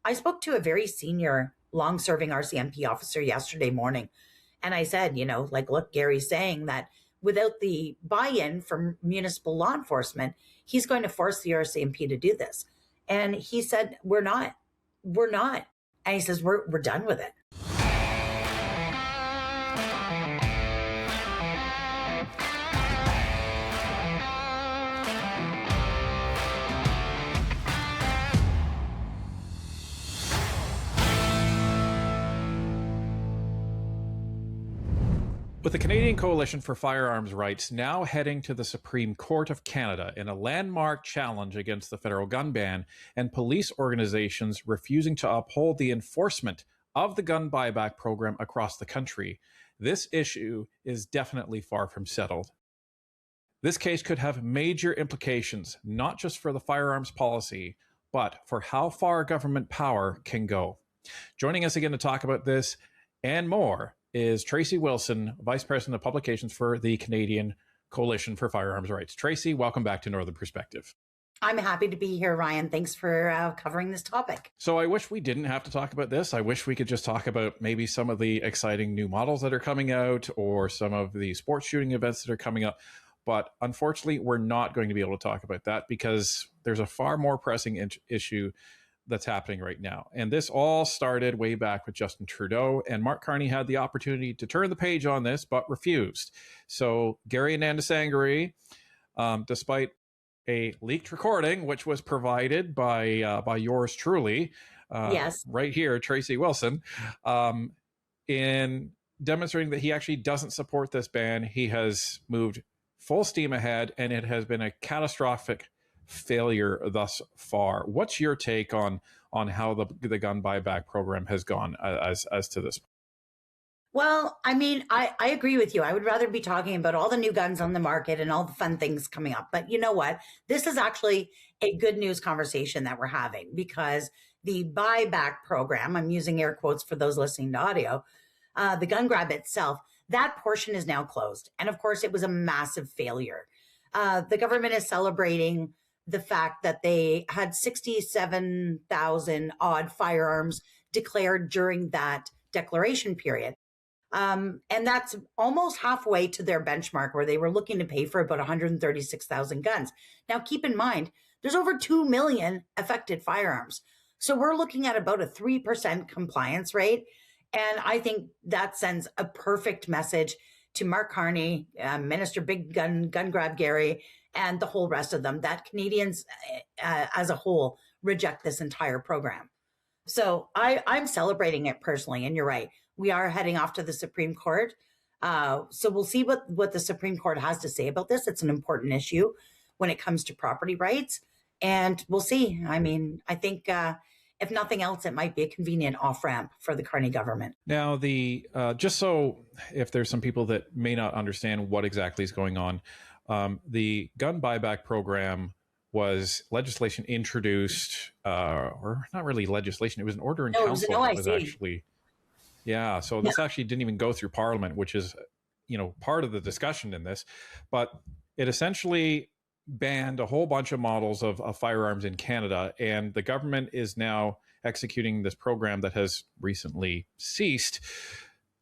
I spoke to a very senior, long-serving RCMP officer yesterday morning, and I said, look, Gary's saying that without the buy-in from municipal law enforcement, he's going to force the RCMP to do this. And he said, we're not. And he says, we're done with it. With the Canadian Coalition for Firearms Rights now heading to the Supreme Court of Canada in a landmark challenge against the federal gun ban, and police organizations refusing to uphold the enforcement of the gun buyback program across the country, this issue is definitely far from settled. This case could have major implications, not just for the firearms policy, but for how far government power can go. Joining us again to talk about this and more is Tracy Wilson, Vice President of Publications for the Canadian Coalition for Firearms Rights. Tracy, welcome back to Northern Perspective. I'm happy to be here, Ryan. Thanks for covering this topic. So I wish we didn't have to talk about this. I wish we could just talk about maybe some of the exciting new models that are coming out or some of the sports shooting events that are coming up. But unfortunately, we're not going to be able to talk about that because there's a far more pressing issue that's happening right now. And this all started way back with Justin Trudeau, and Mark Carney had the opportunity to turn the page on this, but refused. So Gary Anandasangari, despite a leaked recording, which was provided by yours truly, yes, right here, Tracy Wilson, in demonstrating that he actually doesn't support this ban, he has moved full steam ahead, and it has been a catastrophic failure thus far. What's your take on how the gun buyback program has gone as to this? Well, I mean, I agree with you. I would rather be talking about all the new guns on the market and all the fun things coming up. But you know what? This is actually a good news conversation that we're having, because the buyback program, I'm using air quotes for those listening to audio, the gun grab itself, that portion is now closed. And of course, it was a massive failure. The government is celebrating the fact that they had 67,000 odd firearms declared during that declaration period. And that's almost halfway to their benchmark, where they were looking to pay for about 136,000 guns. Now, keep in mind, there's over 2 million affected firearms. So we're looking at about a 3% compliance rate. And I think that sends a perfect message to Mark Carney, Minister Big Gun Grab Gary, and the whole rest of them, that Canadians as a whole reject this entire program. So I'm celebrating it personally. And you're right. We are heading off to the Supreme Court. So we'll see what the Supreme Court has to say about this. It's an important issue when it comes to property rights. And we'll see. I mean, I think if nothing else, it might be a convenient off-ramp for the Carney government. Now, just so if there's some people that may not understand what exactly is going on, the gun buyback program was legislation introduced, or not really legislation. It was an order in council. It was that was actually, yeah. So this actually didn't even go through Parliament, which is, part of the discussion in this. But it essentially banned a whole bunch of models of firearms in Canada, and the government is now executing this program that has recently ceased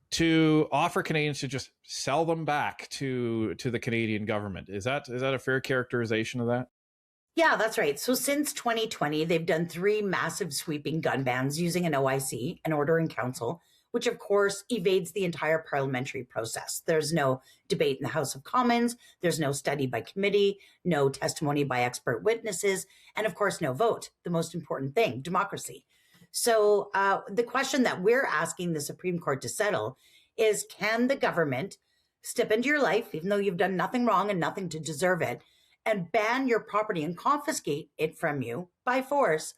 to offer Canadians to just sell them back to the Canadian government. Is that a fair characterization of that? Yeah, that's right. So since 2020, they've done 3 massive sweeping gun bans using an OIC, an order in council, which of course evades the entire parliamentary process. There's no debate in the House of Commons. There's no study by committee, no testimony by expert witnesses, and of course, no vote. The most important thing, democracy. So the question that we're asking the Supreme Court to settle is, can the government step into your life, even though you've done nothing wrong and nothing to deserve it, and ban your property and confiscate it from you by force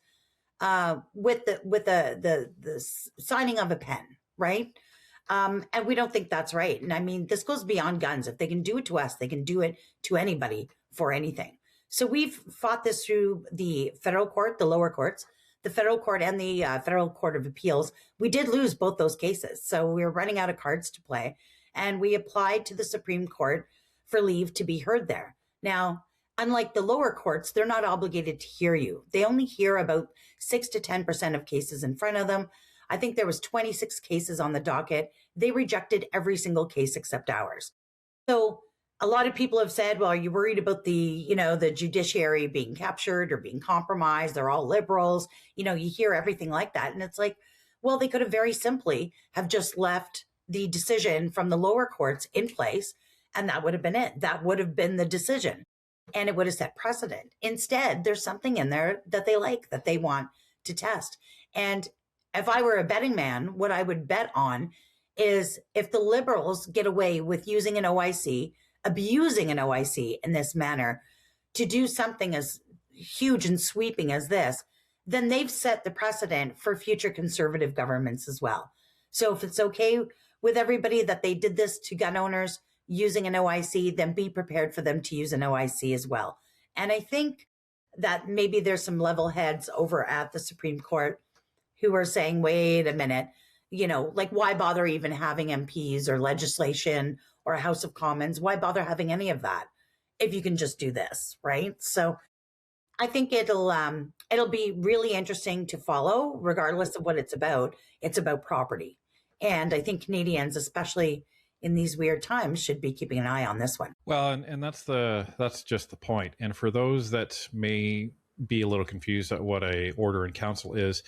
with the signing of a pen, right? And we don't think that's right. And I mean, this goes beyond guns. If they can do it to us, they can do it to anybody for anything. So we've fought this through the federal court, the lower courts, the federal court, and the Federal Court of Appeals. We did lose both those cases. So we were running out of cards to play. And we applied to the Supreme Court for leave to be heard there. Now, unlike the lower courts, they're not obligated to hear you. They only hear about 6 to 10% of cases in front of them. I think there was 26 cases on the docket. They rejected every single case except ours. So a lot of people have said, well, are you worried about the judiciary being captured or being compromised? They're all liberals. You hear everything like that. And it's like, well, they could have very simply have just left the decision from the lower courts in place, and that would have been it. That would have been the decision, and it would have set precedent. Instead, there's something in there that they like, that they want to test. And if I were a betting man, what I would bet on is if the liberals get away with using an OIC, abusing an OIC in this manner to do something as huge and sweeping as this, then they've set the precedent for future conservative governments as well. So if it's okay with everybody that they did this to gun owners using an OIC, then be prepared for them to use an OIC as well. And I think that maybe there's some level heads over at the Supreme Court who are saying, wait a minute, like why bother even having MPs or legislation or a House of Commons? Why bother having any of that if you can just do this, right? So I think it'll be really interesting to follow, regardless of what it's about. It's about property. And I think Canadians, especially in these weird times, should be keeping an eye on this one. Well, and that's just the point. And for those that may be a little confused at what a order in council is,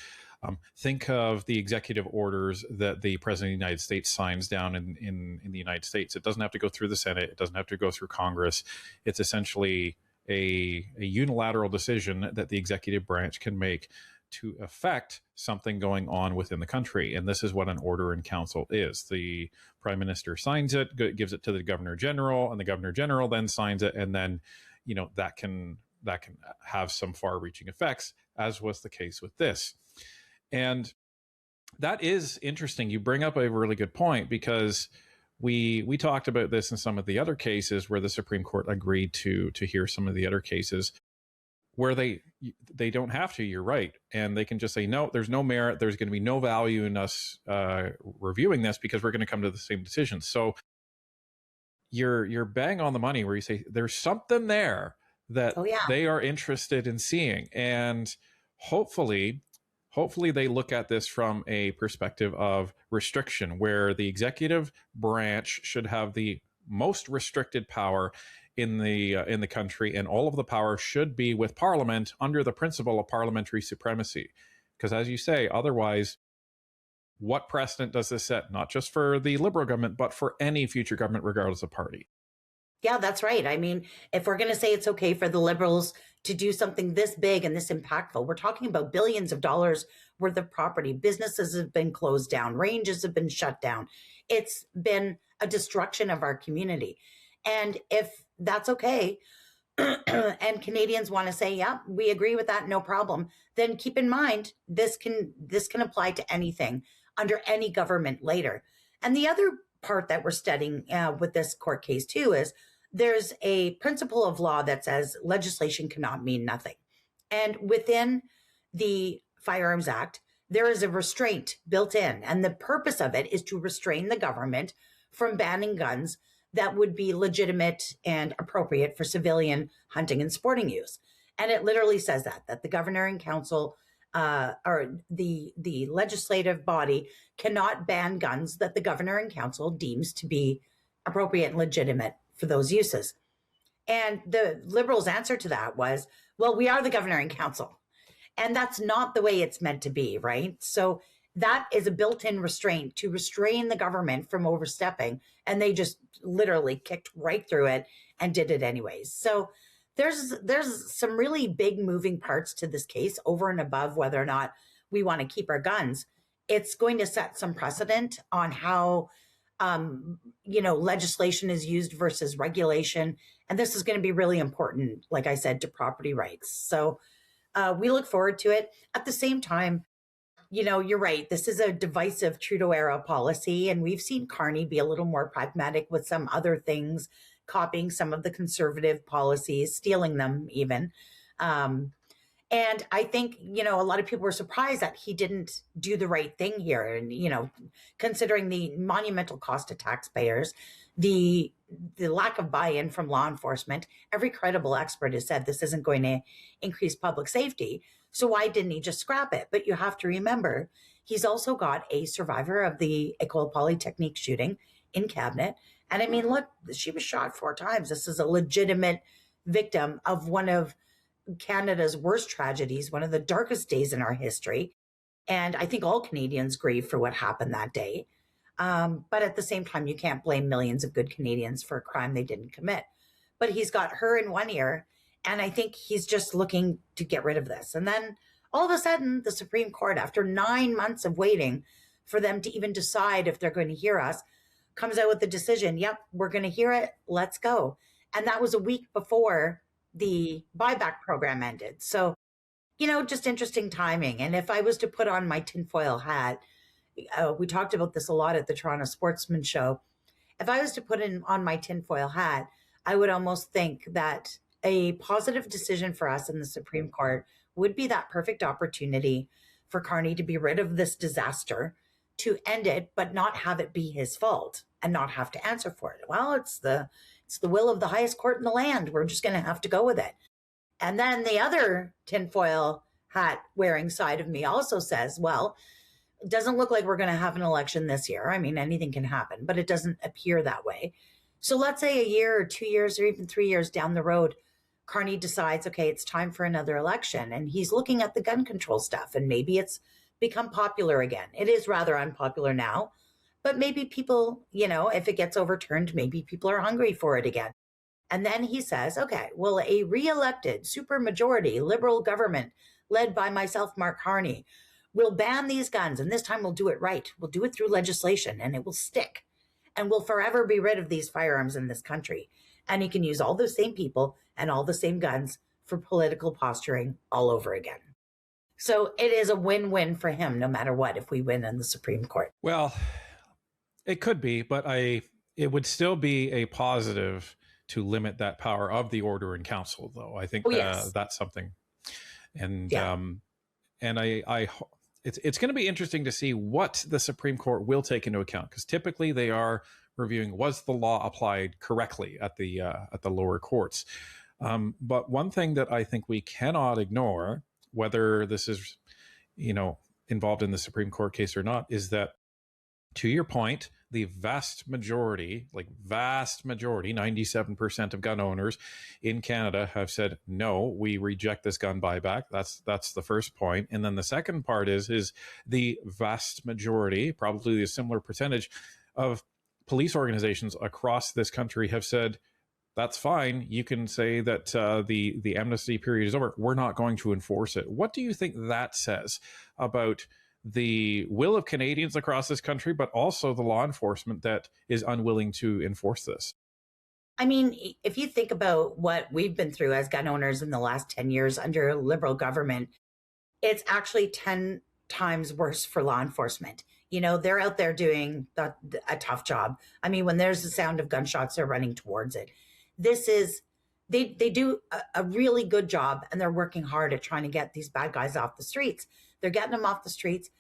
think of the executive orders that the President of the United States signs down in the United States. It doesn't have to go through the Senate. It doesn't have to go through Congress. It's essentially a unilateral decision that the executive branch can make to affect something going on within the country. And this is what an order in council is. The Prime Minister signs it, gives it to the Governor General, and the Governor General then signs it. And then, that can have some far-reaching effects, as was the case with this. And that is interesting. You bring up a really good point, because we talked about this in some of the other cases where the Supreme Court agreed to hear some of the other cases where they don't have to. You're right. And they can just say, no, there's no merit. There's going to be no value in us reviewing this because we're going to come to the same decision. So you're bang on the money where you say there's something there that they are interested in seeing. And hopefully they look at this from a perspective of restriction, where the executive branch should have the most restricted power in the country, and all of the power should be with Parliament under the principle of parliamentary supremacy. Because as you say, otherwise, what precedent does this set, not just for the Liberal government, but for any future government, regardless of party? Yeah, that's right. I mean, if we're going to say it's okay for the Liberals to do something this big and this impactful, we're talking about billions of dollars worth of property. Businesses have been closed down. Ranges have been shut down. It's been a destruction of our community. And if that's okay, and Canadians want to say, yeah, we agree with that, no problem, then keep in mind, this can apply to anything under any government later. And the other part that we're studying with this court case too is there's a principle of law that says legislation cannot mean nothing. And within the Firearms Act, there is a restraint built in. And the purpose of it is to restrain the government from banning guns that would be legitimate and appropriate for civilian hunting and sporting use. And it literally says that the governor and council or the legislative body cannot ban guns that the governor and council deems to be appropriate and legitimate for those uses. And the Liberals' answer to that was, well, we are the governor and council. And that's not the way it's meant to be, right? So that is a built-in restraint to restrain the government from overstepping. And they just literally kicked right through it and did it anyways. So there's some really big moving parts to this case over and above whether or not we want to keep our guns. It's going to set some precedent on how, legislation is used versus regulation. And this is going to be really important, like I said, to property rights. So we look forward to it. At the same time, you're right. This is a divisive Trudeau-era policy, and we've seen Carney be a little more pragmatic with some other things, copying some of the conservative policies, stealing them even. And I think, a lot of people were surprised that he didn't do the right thing here. And, considering the monumental cost to taxpayers, the lack of buy-in from law enforcement, every credible expert has said this isn't going to increase public safety. So why didn't he just scrap it? But you have to remember, he's also got a survivor of the École Polytechnique shooting in cabinet. And I mean, look, she was shot 4 times. This is a legitimate victim of one of Canada's worst tragedies, one of the darkest days in our history. And I think all Canadians grieve for what happened that day. But at the same time, you can't blame millions of good Canadians for a crime they didn't commit. But he's got her in one ear, and I think he's just looking to get rid of this. And then all of a sudden, the Supreme Court, after 9 months of waiting for them to even decide if they're going to hear us, comes out with the decision, yep, we're going to hear it, let's go. And that was a week before the buyback program ended. So, just interesting timing. And if I was to put on my tinfoil hat, we talked about this a lot at the Toronto Sportsman Show. If I was to put on my tinfoil hat, I would almost think that a positive decision for us in the Supreme Court would be that perfect opportunity for Carney to be rid of this disaster, to end it, but not have it be his fault and not have to answer for it. Well, it's the will of the highest court in the land. We're just going to have to go with it. And then the other tinfoil hat wearing side of me also says, well, it doesn't look like we're going to have an election this year. I mean, anything can happen, but it doesn't appear that way. So let's say a year or 2 years or even 3 years down the road, Carney decides, okay, it's time for another election. And he's looking at the gun control stuff, and maybe it's become popular again. It is rather unpopular now, but maybe people, if it gets overturned, maybe people are hungry for it again. And then he says, okay, well, a re-elected supermajority liberal government led by myself, Mark Carney, will ban these guns. And this time we'll do it right. We'll do it through legislation, and it will stick. And we'll forever be rid of these firearms in this country. And he can use all the same people and all the same guns for political posturing all over again. So it is a win-win for him, no matter what, if we win in the Supreme Court. Well, it could be, but it would still be a positive to limit that power of the Order in Council, though. I think that's something. And it's going to be interesting to see what the Supreme Court will take into account, because typically they are reviewing, was the law applied correctly at the lower courts. But one thing that I think we cannot ignore, whether this is, involved in the Supreme Court case or not, is that, to your point, the vast majority, 97% of gun owners in Canada have said, no, we reject this gun buyback. That's the first point. And then the second part is the vast majority, probably a similar percentage of police organizations across this country have said, that's fine. You can say that the amnesty period is over. We're not going to enforce it. What do you think that says about the will of Canadians across this country, but also the law enforcement that is unwilling to enforce this? I mean, if you think about what we've been through as gun owners in the last 10 years under a Liberal government, it's actually 10 times worse for law enforcement. They're out there doing a tough job. I mean, when there's the sound of gunshots, they're running towards it. They do a really good job, and they're working hard at trying to get these bad guys off the streets. They're getting them off the streets,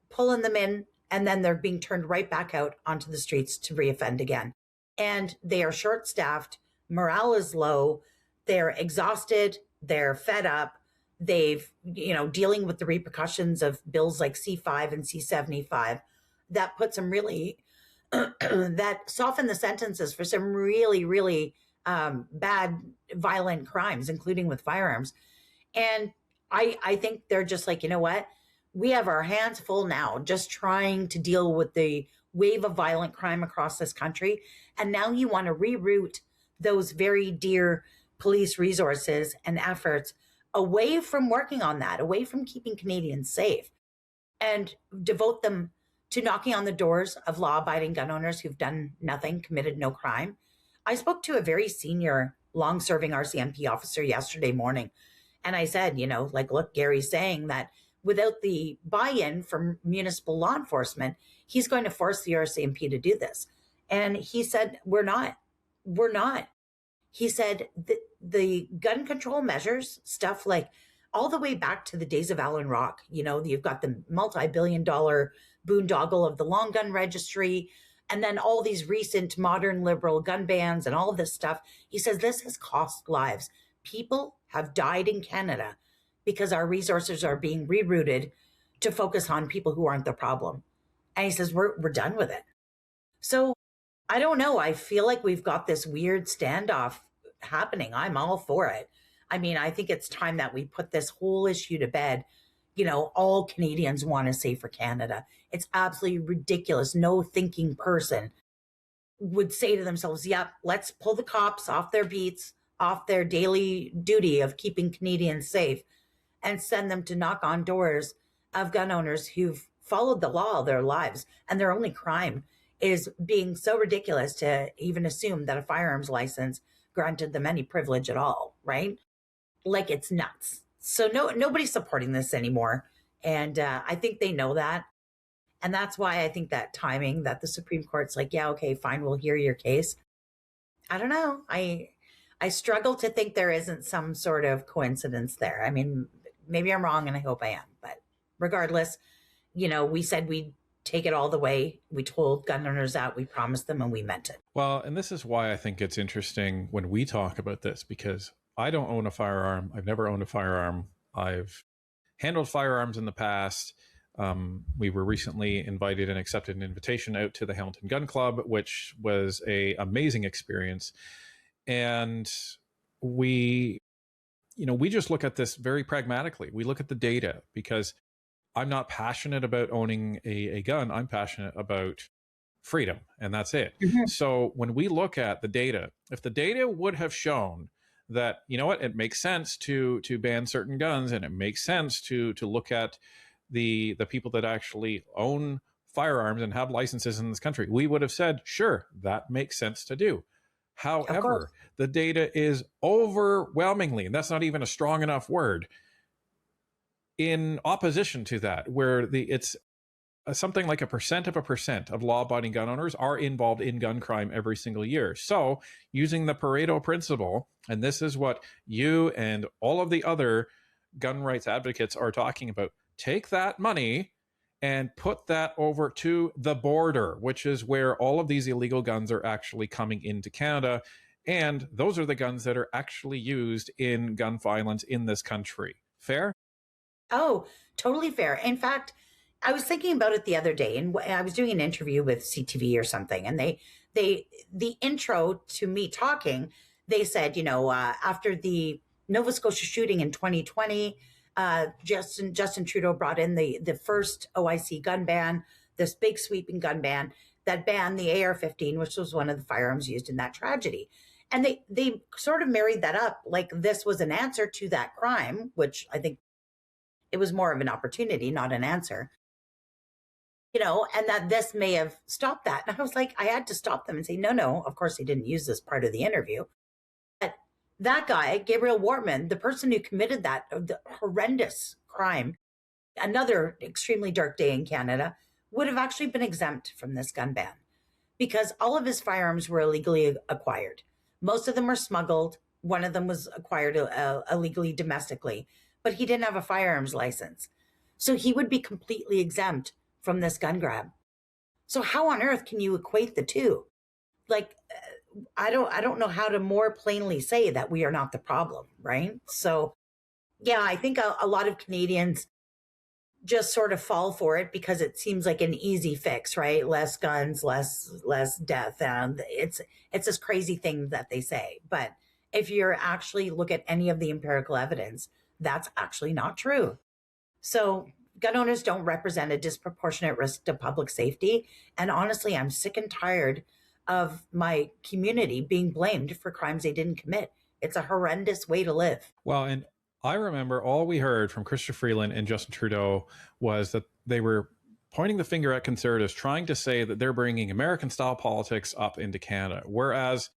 pulling them in, and then they're being turned right back out onto the streets to reoffend again. And they are short-staffed, morale is low, they're exhausted, they're fed up, they've, dealing with the repercussions of bills like C5 and C75, that puts them really, that soften the sentences for some really, really bad, violent crimes, including with firearms. And I think they're just like, you know what? We have our hands full now, just trying to deal with the wave of violent crime across this country. And now you want to reroute those very dear police resources and efforts away from working on that, away from keeping Canadians safe, and devote them to knocking on the doors of law-abiding gun owners who've done nothing, committed no crime. I spoke to a very senior, long-serving RCMP officer yesterday morning, and I said, look, Gary's saying that without the buy-in from municipal law enforcement, he's going to force the RCMP to do this. And he said, we're not. He said the gun control measures, stuff like all the way back to the days of Alan Rock. You've got the multi-billion-dollar boondoggle of the long gun registry, and then all these recent modern liberal gun bans and all of this stuff. He says this has cost lives. People have died in Canada because our resources are being rerouted to focus on people who aren't the problem. And he says, we're done with it. So I don't know. I feel like we've got this weird standoff happening. I'm all for it. I mean, I think it's time that we put this whole issue to bed. All Canadians want to say for Canada. It's absolutely ridiculous. No thinking person would say to themselves, yep, let's pull the cops off their beats, off their daily duty of keeping Canadians safe, and send them to knock on doors of gun owners who've followed the law all their lives. And their only crime is being so ridiculous to even assume that a firearms license granted them any privilege at all, right? Like, it's nuts. So nobody's supporting this anymore. And I think they know that. And that's why I think that timing that the Supreme Court's like, yeah, okay, fine, we'll hear your case. I don't know. I struggle to think there isn't some sort of coincidence there. I mean, maybe I'm wrong and I hope I am. But regardless, we said we'd take it all the way. We told gun owners that, we promised them, and we meant it. Well, and this is why I think it's interesting when we talk about this, because I don't own a firearm. I've never owned a firearm. I've handled firearms in the past. We were recently invited and accepted an invitation out to the Hamilton Gun Club, which was an amazing experience. And we just look at this very pragmatically. We look at the data, because I'm not passionate about owning a gun. I'm passionate about freedom, and that's it. Mm-hmm. So when we look at the data, if the data would have shown that, it makes sense to ban certain guns, and it makes sense to look at the people that actually own firearms and have licenses in this country, we would have said, sure, that makes sense to do. However, the data is overwhelmingly, and that's not even a strong enough word, in opposition to that, where it's something like 1% of law-abiding gun owners are involved in gun crime every single year. So using the Pareto principle, and this is what you and all of the other gun rights advocates are talking about, take that money and put that over to the border, which is where all of these illegal guns are actually coming into Canada. And those are the guns that are actually used in gun violence in this country. Fair? Oh, totally fair. In fact, I was thinking about it the other day, and I was doing an interview with CTV or something, and the intro to me talking, they said, after the Nova Scotia shooting in 2020, Justin Trudeau brought in the first OIC gun ban, this big sweeping gun ban that banned the AR-15, which was one of the firearms used in that tragedy. And they sort of married that up like this was an answer to that crime, which I think it was more of an opportunity, not an answer, and that this may have stopped that. And I was like, I had to stop them and say, no, of course he didn't use this part of the interview. But that guy, Gabriel Wortman, the person who committed that the horrendous crime, another extremely dark day in Canada, would have actually been exempt from this gun ban because all of his firearms were illegally acquired. Most of them were smuggled. One of them was acquired illegally domestically, but he didn't have a firearms license. So he would be completely exempt from this gun grab. So how on earth can you equate the two? Like, I don't know how to more plainly say that we are not the problem, right? So yeah, I think a lot of Canadians just sort of fall for it because it seems like an easy fix, right? Less guns, less death. And it's this crazy thing that they say. But if you're actually look at any of the empirical evidence, that's actually not true. So gun owners don't represent a disproportionate risk to public safety. And honestly, I'm sick and tired of my community being blamed for crimes they didn't commit. It's a horrendous way to live. Well, and I remember all we heard from Chrystia Freeland and Justin Trudeau was that they were pointing the finger at conservatives, trying to say that they're bringing American-style politics up into Canada. Whereas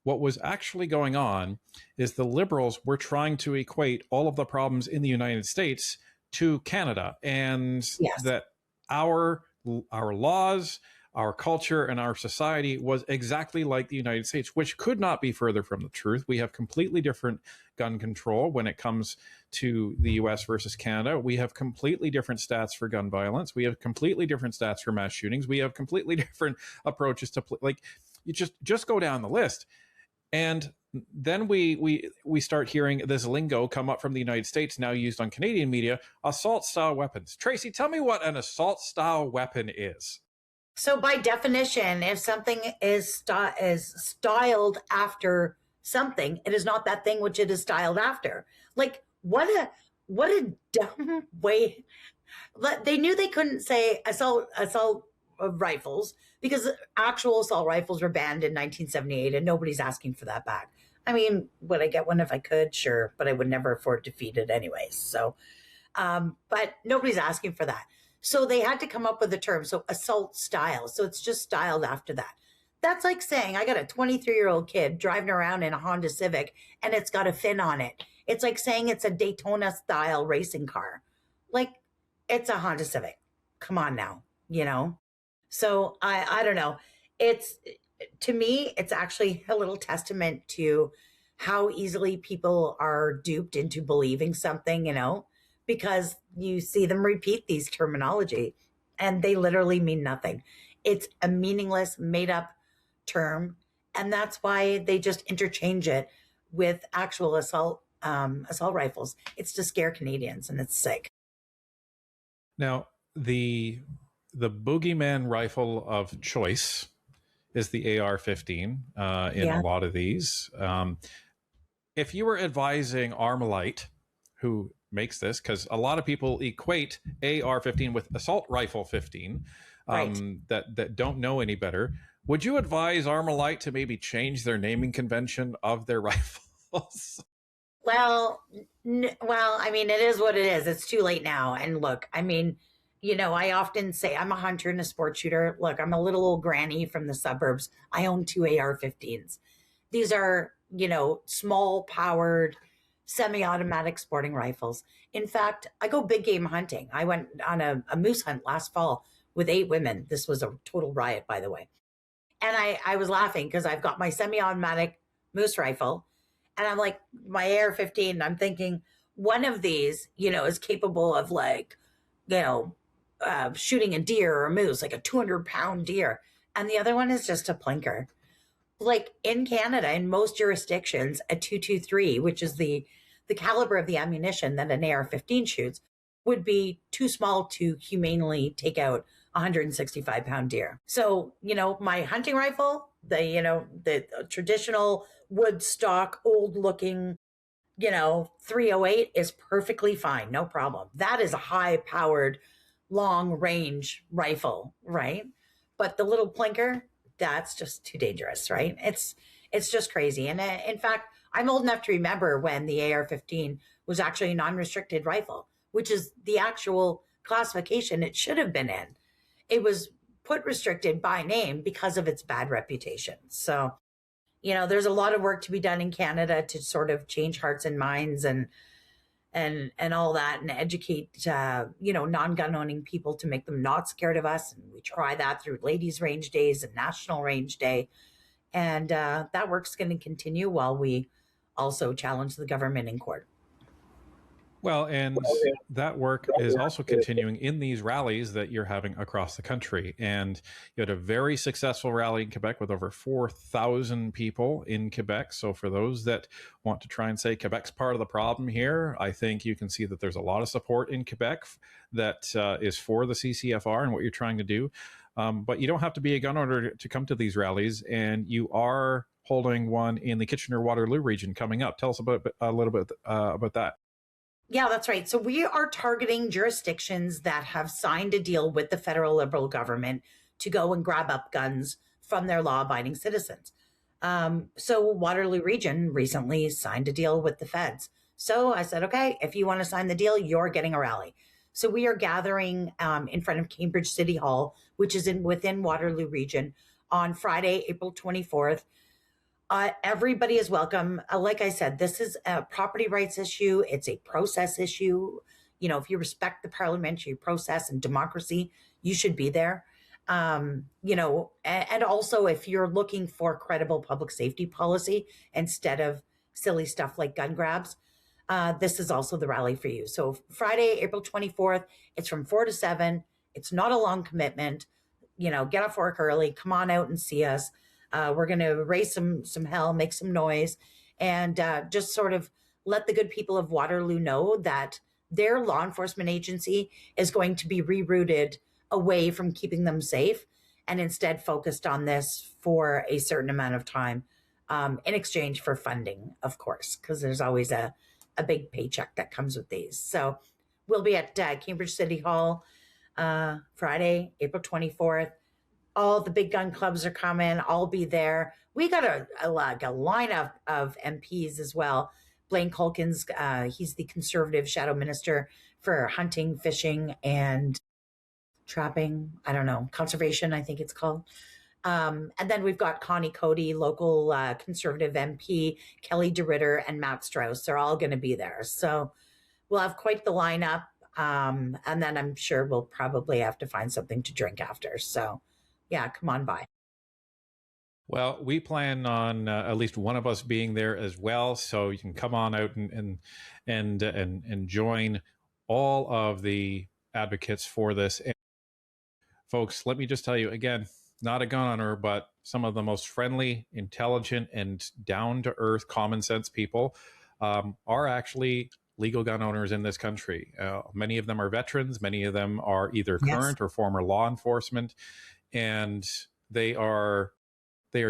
what was actually going on is the Liberals were trying to equate all of the problems in the United States to Canada, and yes, that our laws, our culture and our society was exactly like the United States, which could not be further from the truth. We have completely different gun control when it comes to the US versus Canada. We have completely different stats for gun violence. We have completely different stats for mass shootings. We have completely different approaches to like you just go down the list. And then we start hearing this lingo come up from the United States, now used on Canadian media, assault style weapons. Tracy, tell me what an assault style weapon is. So by definition, if something is styled after something, it is not that thing which it is styled after. Like what a dumb way. They knew they couldn't say assault rifles because actual assault rifles were banned in 1978, and nobody's asking for that back. I mean, would I get one if I could? Sure, but I would never afford to feed it anyways. So, but nobody's asking for that. So they had to come up with a term. So assault style. So it's just styled after that. That's like saying I got a 23-year-old kid driving around in a Honda Civic and it's got a fin on it. It's like saying it's a Daytona style racing car. Like it's a Honda Civic. Come on now, you know? So I don't know. It's to me, it's actually a little testament to how easily people are duped into believing something, you know, because you see them repeat these terminology and they literally mean nothing. It's a meaningless, made up term. And that's why they just interchange it with actual assault rifles. It's to scare Canadians, and it's sick. Now, the boogeyman rifle of choice is the AR-15 in a lot of these. If you were advising Armalite, who makes this, because a lot of people equate AR-15 with assault rifle 15, that don't know any better, would you advise Armalite to maybe change their naming convention of their rifles? Well, I mean, it is what it is. It's too late now. And look, I mean, you know, I often say I'm a hunter and a sport shooter. Look, I'm a little old granny from the suburbs. I own two AR-15s. These are, you know, small powered, semi-automatic sporting rifles. In fact, I go big game hunting. I went on a moose hunt last fall with 8 women. This was a total riot, by the way. And I was laughing because I've got my semi-automatic moose rifle and I'm like, my AR-15, I'm thinking one of these, you know, is capable of like, you know, shooting a deer or a moose, like a 200-pound deer. And the other one is just a plinker. Like in Canada, in most jurisdictions, a 223, which is the caliber of the ammunition that an AR-15 shoots, would be too small to humanely take out a 165-pound deer. So, you know, my hunting rifle, the traditional wood stock, old looking, you know, 308 is perfectly fine. No problem. That is a high powered, long range rifle, right? But the little plinker, that's just too dangerous, right? It's just crazy. And in fact, I'm old enough to remember when the AR-15 was actually a non-restricted rifle, which is the actual classification it should have been in. It was put restricted by name because of its bad reputation. So, you know, there's a lot of work to be done in Canada to sort of change hearts and minds and all that, and educate you know, non-gun owning people to make them not scared of us. And we try that through Ladies Range Days and National Range Day, and that work's going to continue while we also challenge the government in court. Well, and that work is also continuing in these rallies that you're having across the country. And you had a very successful rally in Quebec with over 4,000 people in Quebec. So for those that want to try and say Quebec's part of the problem here, I think you can see that there's a lot of support in Quebec that is for the CCFR and what you're trying to do. But you don't have to be a gun owner to come to these rallies. And you are holding one in the Kitchener-Waterloo region coming up. Tell us a little bit about that. Yeah, that's right. So we are targeting jurisdictions that have signed a deal with the federal Liberal government to go and grab up guns from their law-abiding citizens. So Waterloo Region recently signed a deal with the feds. So I said, okay, if you want to sign the deal, you're getting a rally. So we are gathering in front of Cambridge City Hall, which is within Waterloo Region, on Friday, April 24th. Everybody is welcome. Like I said, this is a property rights issue. It's a process issue. You know, if you respect the parliamentary process and democracy, you should be there. And also if you're looking for credible public safety policy instead of silly stuff like gun grabs, this is also the rally for you. So Friday, April 24th, it's from 4 to 7. It's not a long commitment. Get off work early, come on out and see us. We're going to raise some hell, make some noise, and just sort of let the good people of Waterloo know that their law enforcement agency is going to be rerouted away from keeping them safe and instead focused on this for a certain amount of time, in exchange for funding, of course, because there's always a big paycheck that comes with these. So we'll be at Cambridge City Hall Friday, April 24th. All the big gun clubs are coming. I'll be there. We got a lineup of MPs as well. Blaine Culkin's, he's the conservative shadow minister for hunting, fishing, and trapping. I don't know, conservation, I think it's called. And then we've got Connie Cody, local conservative MP, Kelly DeRitter, and Matt Strauss. They're all going to be there. So we'll have quite the lineup. And then I'm sure we'll probably have to find something to drink after. So yeah, come on by. Well, we plan on at least one of us being there as well, so you can come on out and join all of the advocates for this. And folks, let me just tell you again, not a gun owner, but some of the most friendly, intelligent, and down-to-earth, common sense people are actually legal gun owners in this country. Many of them are veterans. Many of them are either current or former law enforcement, and they are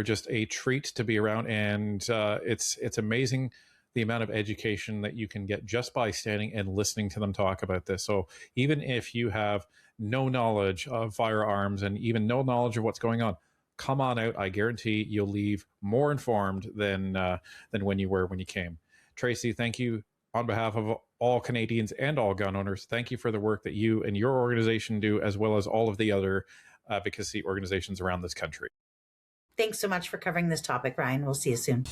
just a treat to be around. And it's amazing the amount of education that you can get just by standing and listening to them talk about this. So even if you have no knowledge of firearms and even no knowledge of what's going on, come on out. I guarantee you'll leave more informed than when you were when you came. Tracy, thank you on behalf of all Canadians and all gun owners. Thank you for the work that you and your organization do, as well as all of the other advocacy organizations around this country. Thanks so much for covering this topic, Ryan. We'll see you soon.